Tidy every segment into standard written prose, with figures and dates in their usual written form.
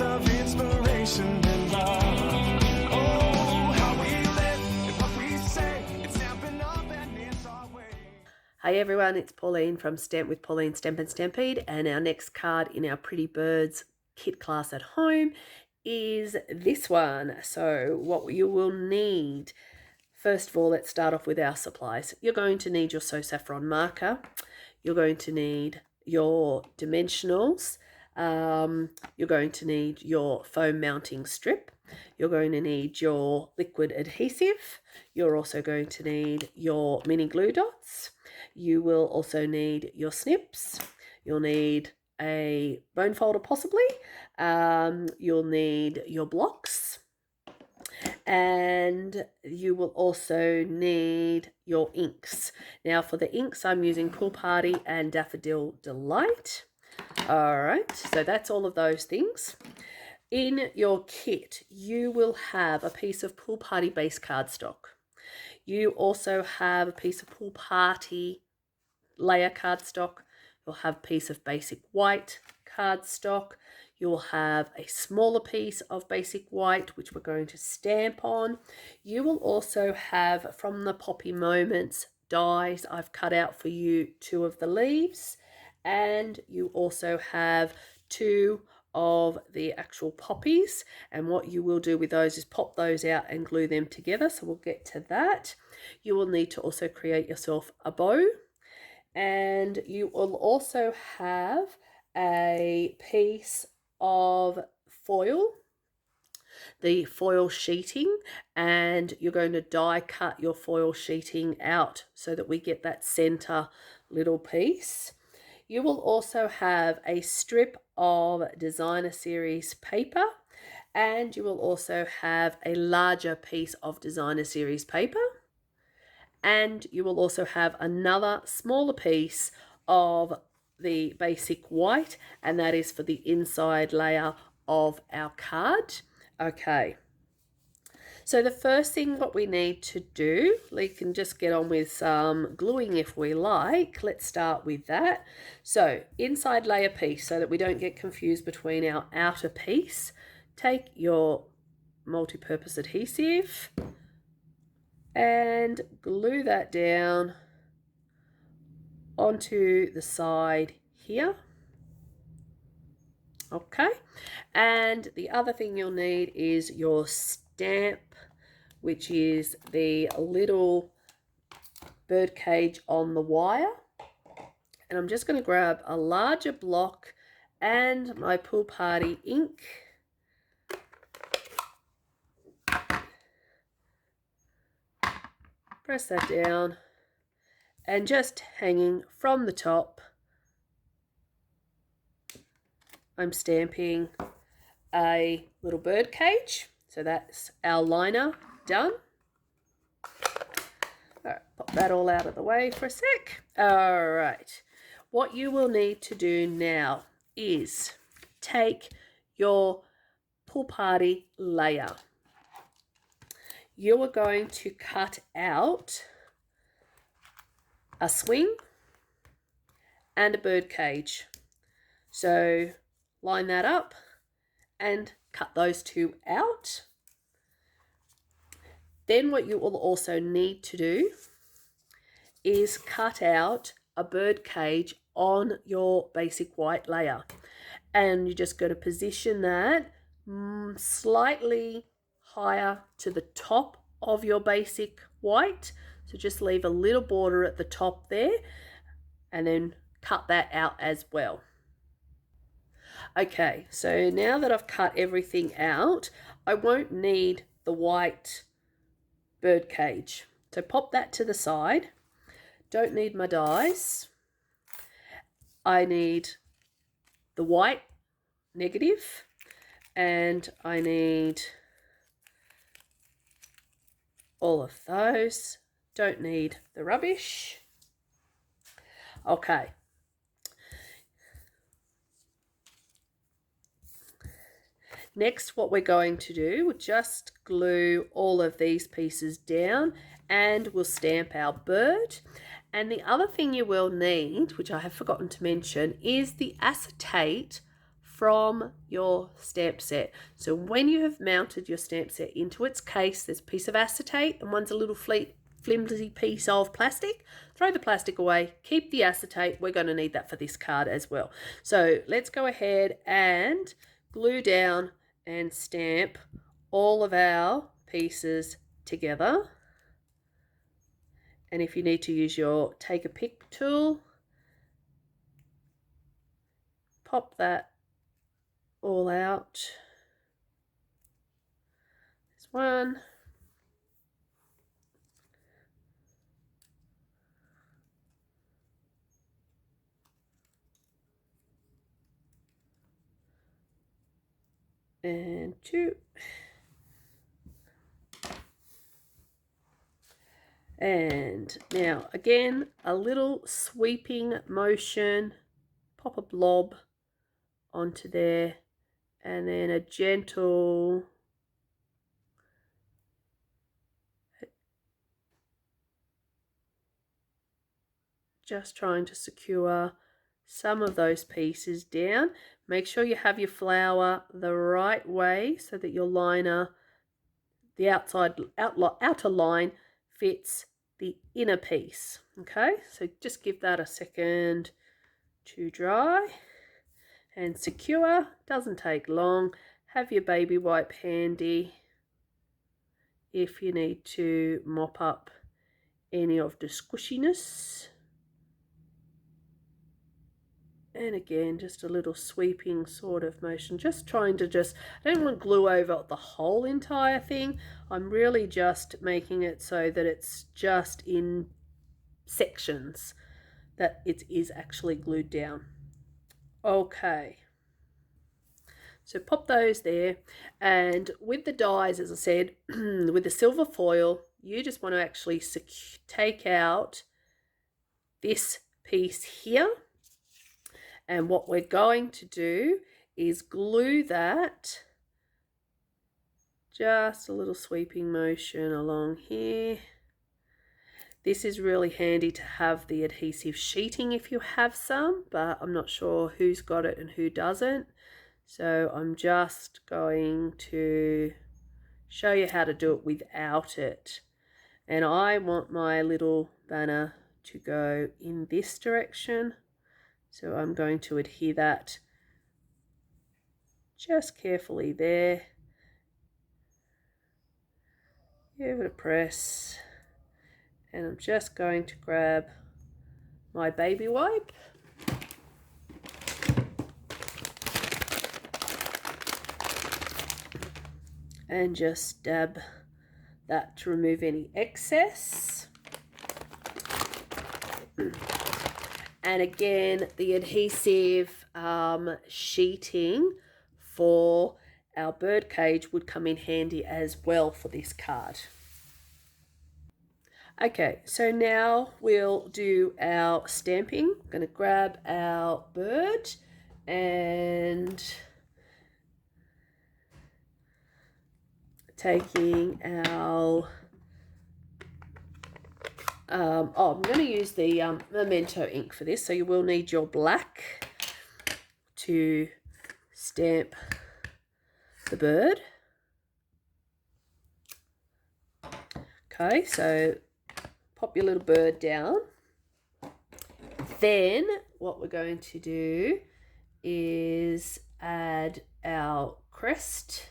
words of inspiration and love. Oh, how we live and what we say, it's Stampin' Up and it's our way. Hey everyone, it's Pauline from Stamp with Pauline Stampin' Stampede, and our next card in our Pretty Birds kit class at home is this one. So what you will need, first of all, let's start off with our supplies. You're going to need your So Saffron marker. You're going to need your dimensionals. You're going to need your foam mounting strip. You're going to need your liquid adhesive. You're also going to need your mini glue dots. You will also need your snips. You'll need a bone folder possibly. You'll need your blocks. And you will also need your inks. Now for the inks, I'm using Pool Party and Daffodil Delight. All right, so that's all of those things. In your kit, you will have a piece of Pool Party base cardstock. You also have a piece of Pool Party layer cardstock. You'll have a piece of basic white cardstock. You'll have a smaller piece of basic white, which we're going to stamp on. You will also have, from the Poppy Moments dies, I've cut out for you 2 of the leaves. And you also have 2 of the actual poppies, and what you will do with those is pop those out and glue them together, so we'll get to that. You will need to also create yourself a bow, and you will also have a piece of foil, the foil sheeting, and you're going to die cut your foil sheeting out so that we get that center little piece. You will also have a strip of Designer Series paper, and you will also have a larger piece of Designer Series paper, and you will also have another smaller piece of the basic white, and that is for the inside layer of our card. Okay. So the first thing what we need to do, we can just get on with some gluing if we like. Let's start with that. So inside layer piece, so that we don't get confused between our outer piece, take your multi-purpose adhesive and glue that down onto the side here. Okay, and the other thing you'll need is your stamp, which is the little bird cage on the wire. And I'm just going to grab a larger block and my Pool Party ink. Press that down, and just hanging from the top, I'm stamping a little bird cage. So that's our liner done. All right, pop that all out of the way for a sec. All right, what you will need to do now is take your Pool Party layer. You are going to cut out a swing and a bird cage. So line that up and cut those 2 out. Then what you will also need to do is cut out a bird cage on your basic white layer, and you're just going to position that slightly higher to the top of your basic white. So just leave a little border at the top there and then cut that out as well. Okay, so now that I've cut everything out, I won't need the white bird cage. So pop that to the side. Don't need my dies. I need the white negative, and I need all of those. Don't need the rubbish. Okay. Next, what we're going to do, we'll just glue all of these pieces down and we'll stamp our bird. And the other thing you will need, which I have forgotten to mention, is the acetate from your stamp set. So when you have mounted your stamp set into its case, there's a piece of acetate and one's a little flimsy piece of plastic. Throw the plastic away, keep the acetate. We're going to need that for this card as well. So let's go ahead and glue down and stamp all of our pieces together. And if you need to use your take a pick tool, pop that all out. There's one. And two. And now again, a little sweeping motion, pop a blob onto there, and then a gentle just trying to secure some of those pieces down. Make sure you have your flower the right way so that your liner, the outer line fits the inner piece. Okay, so just give that a second to dry and secure. Doesn't take long. Have your baby wipe handy if you need to mop up any of the squishiness. And again, just a little sweeping sort of motion, just trying to I don't want glue over the whole entire thing. I'm really just making it so that it's just in sections, that it is actually glued down. Okay. So pop those there, and with the dies, as I said, with the silver foil, you just want to actually take out this piece here. And what we're going to do is glue that, just a little sweeping motion along here. This is really handy to have the adhesive sheeting if you have some, but I'm not sure who's got it and who doesn't. So I'm just going to show you how to do it without it. And I want my little banner to go in this direction. So I'm going to adhere that just carefully there. Give it a press. And I'm just going to grab my baby wipe. And just dab that to remove any excess. And again, the adhesive sheeting for our bird cage would come in handy as well for this card. Okay, so now we'll do our stamping. I'm going to grab our bird and taking our I'm going to use the Memento ink for this, so you will need your black to stamp the bird. Okay, so pop your little bird down. Then what we're going to do is add our crest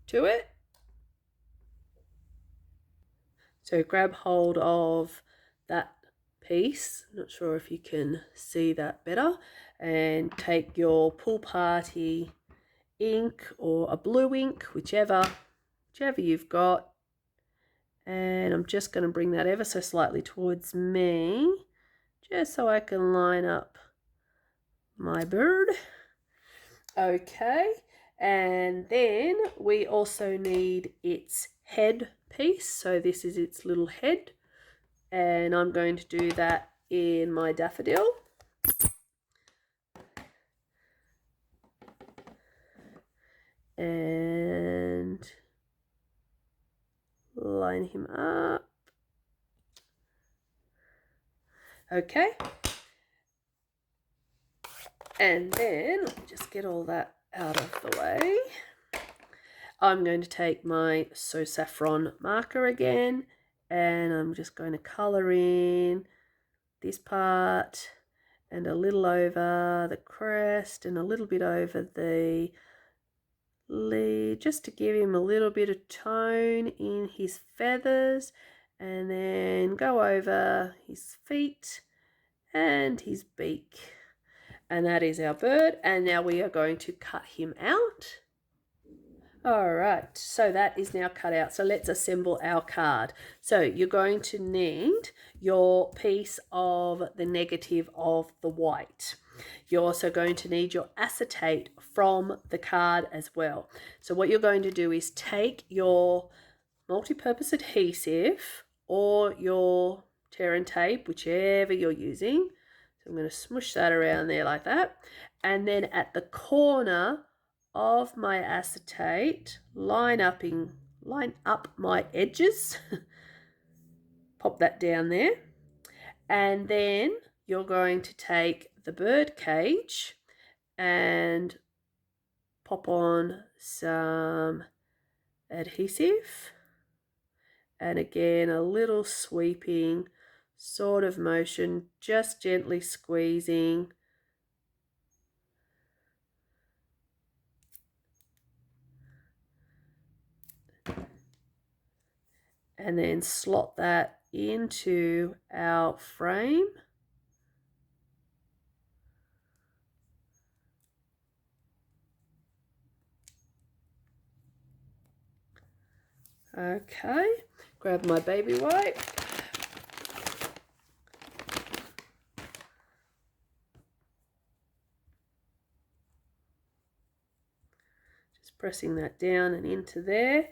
to it. So grab hold of that piece, not sure if you can see that better, and take your Pool Party ink or a blue ink, whichever you've got, and I'm just going to bring that ever so slightly towards me, just so I can line up my bird. Okay, and then we also need its head piece, so this is its little head, and I'm going to do that in my daffodil. And line him up. Okay. And then, let me just get all that out of the way. I'm going to take my So Saffron marker again, and I'm just going to colour in this part and a little over the crest and a little bit over the lead, just to give him a little bit of tone in his feathers, and then go over his feet and his beak. And that is our bird, and now we are going to cut him out. All right, so that is now cut out. So let's assemble our card. So you're going to need your piece of the negative of the white. You're also going to need your acetate from the card as well. So what you're going to do is take your multi-purpose adhesive or your tear and tape, whichever you're using. So I'm going to smush that around there like that. And then at the corner of my acetate, line up my edges. Pop that down there. And then you're going to take the bird cage and pop on some adhesive. And again, a little sweeping sort of motion, just gently squeezing. And then slot that into our frame. Okay, grab my baby wipe. Just pressing that down and into there.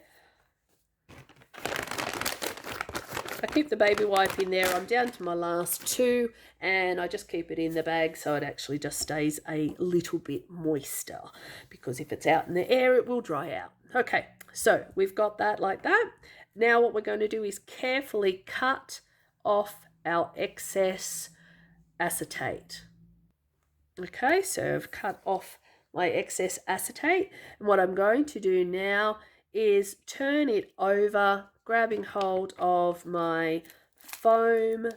I keep the baby wipe in there. I'm down to my last two, and I just keep it in the bag so it actually just stays a little bit moister, because if it's out in the air it will dry out. Okay, so we've got that like that. Now what we're going to do is carefully cut off our excess acetate. Okay, so I've cut off my excess acetate, and what I'm going to do now is turn it over, grabbing hold of my foam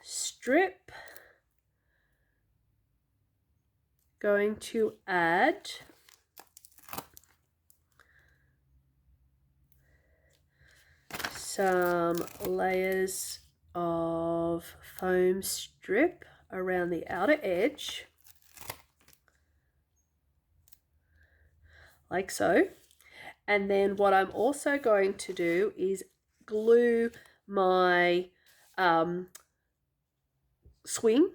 strip. Going to add some layers of foam strip around the outer edge, like so. And then what I'm also going to do is glue my swing,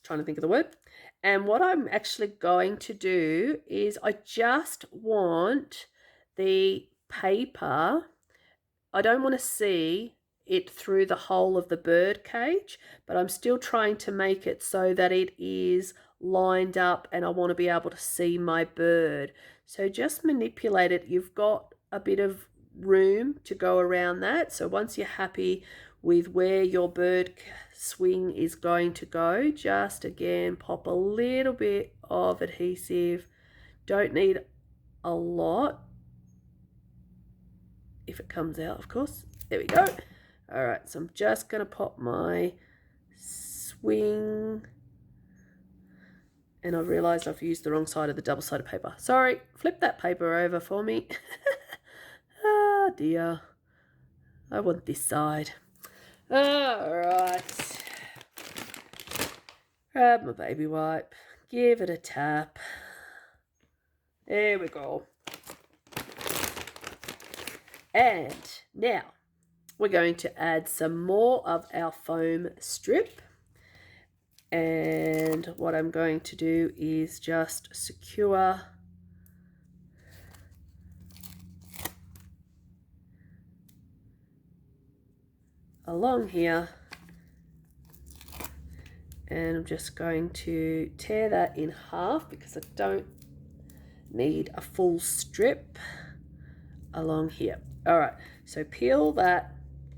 trying to think of the word. And what I'm actually going to do is I just want the paper, I don't want to see it through the hole of the bird cage, but I'm still trying to make it so that it is lined up and I want to be able to see my bird. So just manipulate it. You've got a bit of room to go around that. So once you're happy with where your bird swing is going to go, just again pop a little bit of adhesive. Don't need a lot if it comes out, of course. There we go. All right, so I'm just going to pop my swing, and I've realised I've used the wrong side of the double-sided paper. Sorry, flip that paper over for me. Ah, dear. I want this side. All right. Grab my baby wipe, give it a tap. There we go. And now we're going to add some more of our foam strip. And what I'm going to do is just secure along here. And I'm just going to tear that in half because I don't need a full strip along here. All right, so peel that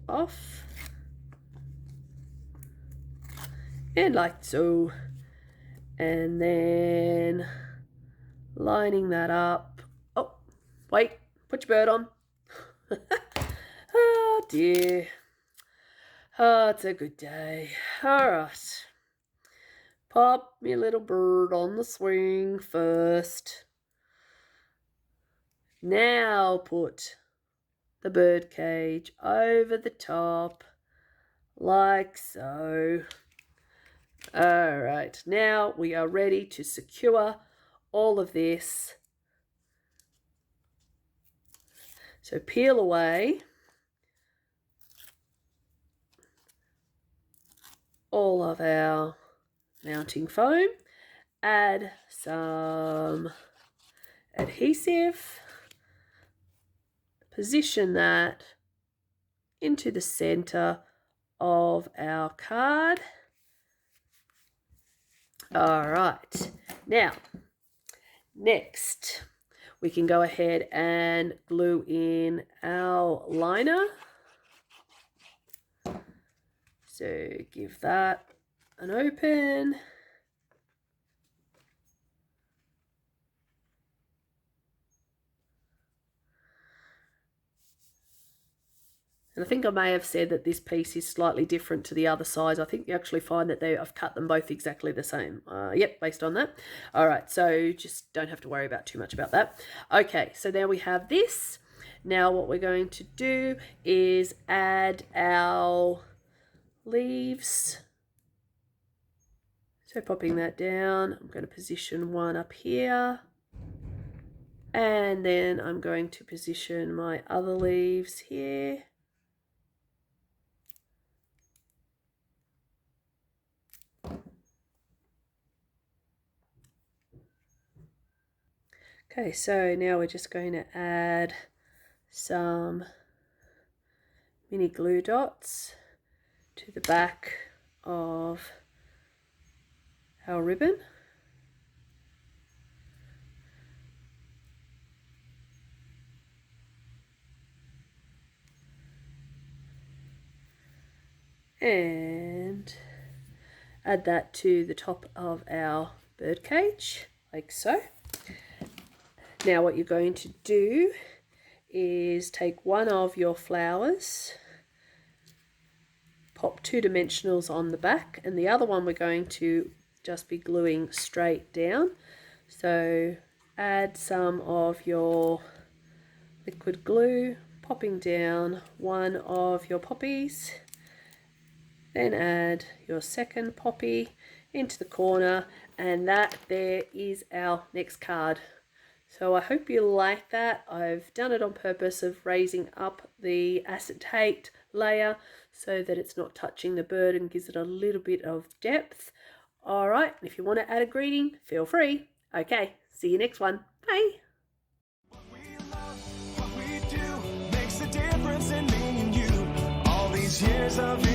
off, and like so. And then lining that up. Oh, wait, put your bird on. Oh dear. Oh, it's a good day. All right. Pop me little bird on the swing first. Now put the bird cage over the top like so. All right, now we are ready to secure all of this. So peel away all of our mounting foam, add some adhesive, position that into the center of our card. All right, now next we can go ahead and glue in our liner. So give that an open. And I think I may have said that this piece is slightly different to the other size. I think you actually find that I've cut them both exactly the same. Yep, based on that. All right, so just don't have to worry about too much about that. Okay, so there we have this. Now what we're going to do is add our leaves. So popping that down, I'm going to position one up here. And then I'm going to position my other leaves here. Okay, so now we're just going to add some mini glue dots to the back of our ribbon. And add that to the top of our bird cage, like so. Now what you're going to do is take one of your flowers, pop 2 dimensionals on the back, and the other one we're going to just be gluing straight down. So add some of your liquid glue, popping down one of your poppies, then add your second poppy into the corner, and that there is our next card. So I hope you like that. I've done it on purpose of raising up the acetate layer so that it's not touching the bird and gives it a little bit of depth. All right, if you want to add a greeting, feel free. Okay, see you next one. Bye. What we love, what we do, makes a difference in me and you. All these years of